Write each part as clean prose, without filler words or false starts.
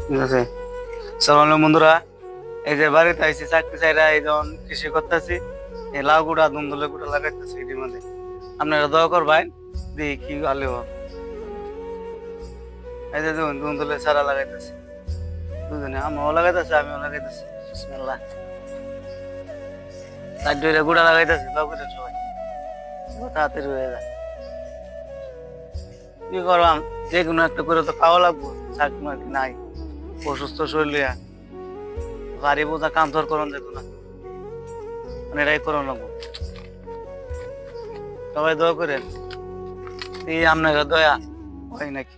ঠিক আছে। সালাম বন্ধুরা, এই যে বাড়িতে আইসি চাকরি চাইরা এই যখন কৃষি করতেছি, এই লাউ গুড়া দুন্দুলে গুড়া লাগাইতেছি এটির মধ্যে। আপনারা দোয়া করবেন, দেখি কি ভালো হবে। এই যে দেখুন দুন্দুলে চারা লাগাইতেছি, দুজনে আমিও লাগাইতেছি, আমিও লাগাইতেছি। বিসমিল্লাহ। তার ডইরা গুড়া লাগাইতেছি, লাউ গুড়া সবাই তাড়াতাড়ি হয়ে যায়। কি করবাম, যে কোনো একটা করে তো খাওয়া লাগবো, চাকরি মাকরি নাই, অসুস্থ শরীর লইয়া বাড়ি বোঝা কাম ধর করন যেত না, মানে এটাই করন লাগবো। সবাই দোয়া করেন, এই আপনার দয়া হয় নাকি।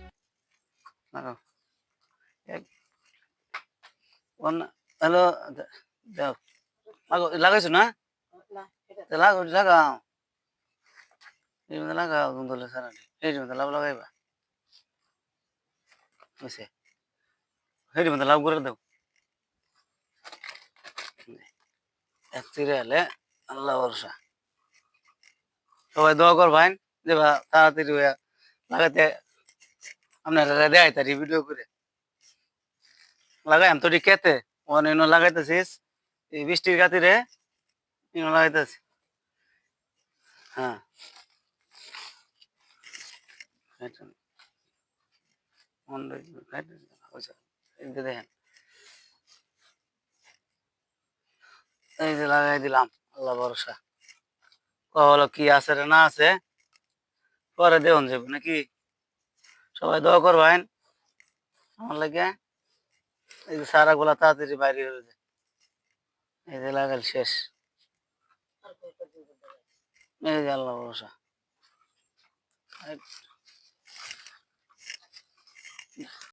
হ্যালো, লাগাইছো না? লাগাও, এই মধ্যে লাগাও দুন্দুলে সারাটি, এই মধ্যে লাভ লাগাইবা, বুঝছে? এই মধ্যে লাভ করে দাও, এক চিরে হলে আল্লাহ ভরসা। সবাই দোয়া করবেন যে তাড়াতাড়ি হইয়া লাগাইতে, আপনারা দেয় তারি ভিডিও করে লাগাই আমি তো খেতে অনেক লাগাইতেছিস এই বৃষ্টির খাতিরে লাগাইতেছি। হ্যাঁ, দেখেন এই যে লাগাই দিলাম, আল্লাহ ভরসা। কহলো কি আছে রে না আছে পরে দেওয়া যাবে নাকি। সবাই দোয়া করবেন আমার লাগে, এই যে সারা গুলা তাড়াতাড়ি বাইরে হয়ে যায়। এই যে লাগাল শেষ, এই যে আল্লাহ ভরসা।